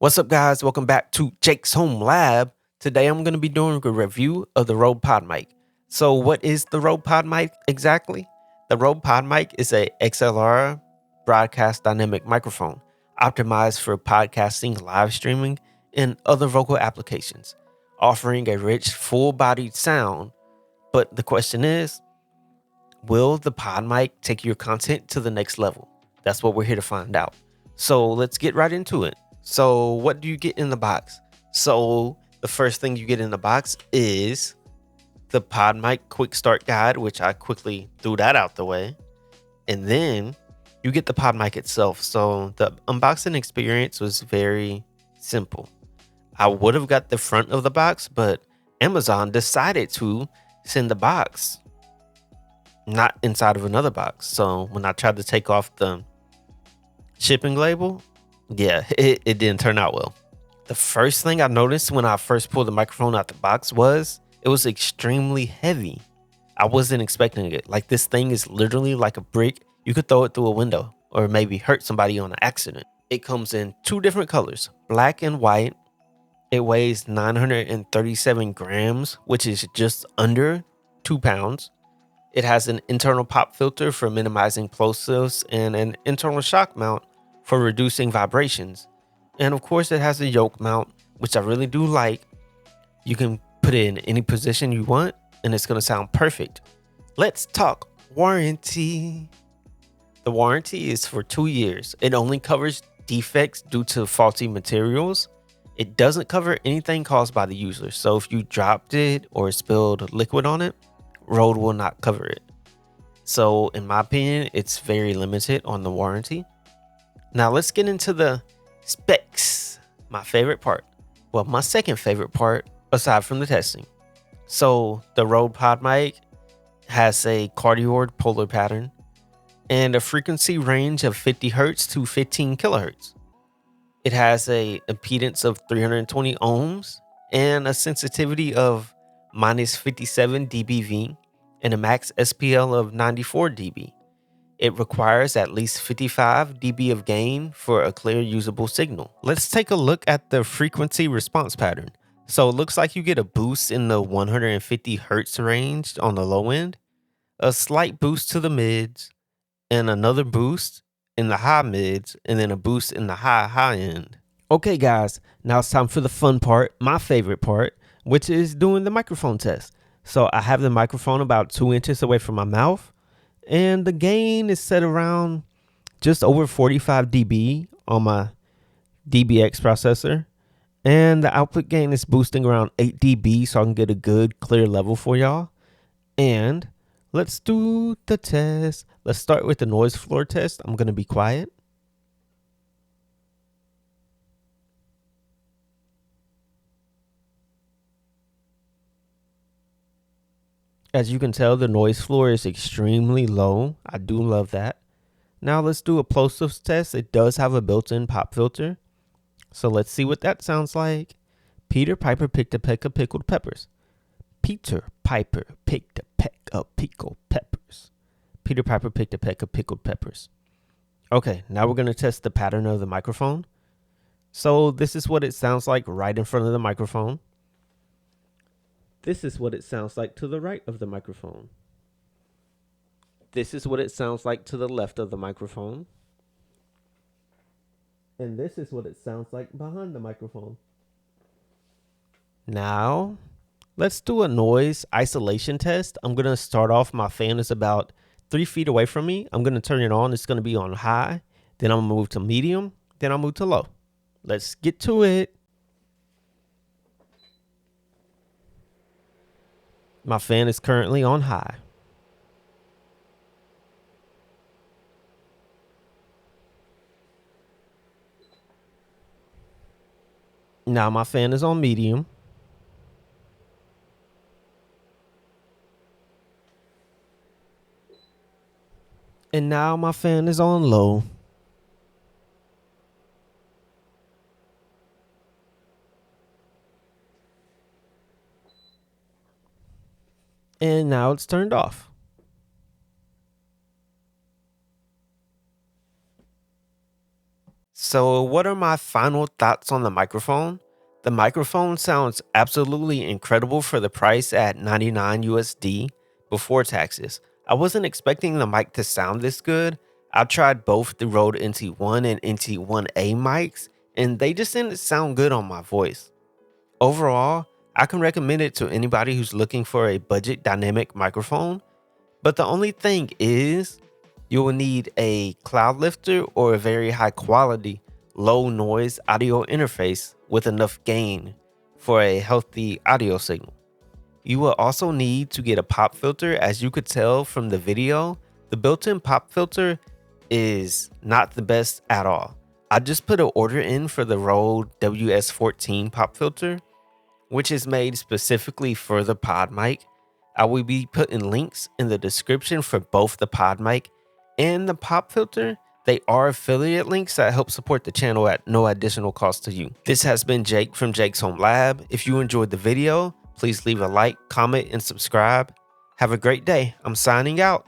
What's up, guys? Welcome back to Jake's Home Lab. Today I'm going to be doing a review of the RØDE PodMic. So what is the RØDE PodMic exactly? The RØDE PodMic is a XLR broadcast dynamic microphone optimized for podcasting, live streaming, and other vocal applications, offering a rich, full-bodied sound. But the question is, will the PodMic take your content to the next level? That's what we're here to find out. So let's get right into it. So what do you get in the box? So the first thing you get in the box is the PodMic quick start guide, which I quickly threw that out the way. And then you get the PodMic itself. So the unboxing experience was very simple. I would have got the front of the box, but Amazon decided to send the box not inside of another box. So when I tried to take off the shipping label, yeah, it didn't turn out well. The first thing I noticed when I first pulled the microphone out the box was it was extremely heavy. I wasn't expecting it. Like, this thing is literally like a brick. You could throw it through a window or maybe hurt somebody on an accident. It comes in two different colors, black and white. It weighs 937 grams, which is just under 2 pounds. It has an internal pop filter for minimizing plosives and an internal shock mount for reducing vibrations. And of course, it has a yoke mount, which I really do like. You can put it in any position you want, and it's going to sound perfect. Let's talk warranty. The warranty is for 2 years. It only covers defects due to faulty materials. It doesn't cover anything caused by the user. So if you dropped it or spilled liquid on it, RØDE will not cover it. So in my opinion, it's very limited on the warranty. Now let's get into the specs. My favorite part. Well, my second favorite part, aside from the testing. So the RØDE PodMic has a cardioid polar pattern and a frequency range of 50 Hz to 15 kHz. It has a impedance of 320 ohms and a sensitivity of minus 57 dBV and a max SPL of 94 dB. It requires at least 55 dB of gain for a clear usable signal. Let's take a look at the frequency response pattern. So it looks like you get a boost in the 150 Hz range on the low end, a slight boost to the mids, and another boost in the high mids, and then a boost in the high end. Okay guys, now it's time for the fun part, my favorite part, which is doing the microphone test. So I have the microphone about 2 inches away from my mouth, and the gain is set around just over 45 dB on my DBX processor. And the output gain is boosting around 8 dB so I can get a good clear level for y'all. And let's do the test. Let's start with the noise floor test. I'm going to be quiet. As you can tell, the noise floor is extremely low. I do love that. Now let's do a plosives test. It does have a built-in pop filter. So let's see what that sounds like. Peter Piper picked a peck of pickled peppers. Peter Piper picked a peck of pickled peppers. Peter Piper picked a peck of pickled peppers. Okay, now we're going to test the pattern of the microphone. So this is what it sounds like right in front of the microphone. This is what it sounds like to the right of the microphone. This is what it sounds like to the left of the microphone. And this is what it sounds like behind the microphone. Now, let's do a noise isolation test. I'm going to start off, my fan is about 3 feet away from me. I'm going to turn it on. It's going to be on high. Then I'm going to move to medium. Then I'll move to low. Let's get to it. My fan is currently on high. Now my fan is on medium. And now my fan is on low. And now it's turned off. So what are my final thoughts on the microphone? The microphone sounds absolutely incredible for the price at 99 USD before taxes. I wasn't expecting the mic to sound this good. I tried both the Rode NT1 and NT1A mics, and they just didn't sound good on my voice. Overall, I can recommend it to anybody who's looking for a budget dynamic microphone, but the only thing is you will need a cloud lifter or a very high quality, low noise audio interface with enough gain for a healthy audio signal. You will also need to get a pop filter. As you could tell from the video, the built-in pop filter is not the best at all. I just put an order in for the Rode WS14 pop filter, which is made specifically for the PodMic. I will be putting links in the description for both the PodMic and the pop filter. They are affiliate links that help support the channel at no additional cost to you. This has been Jake from Jake's Home Lab. If you enjoyed the video, please leave a like, comment, and subscribe. Have a great day. I'm signing out.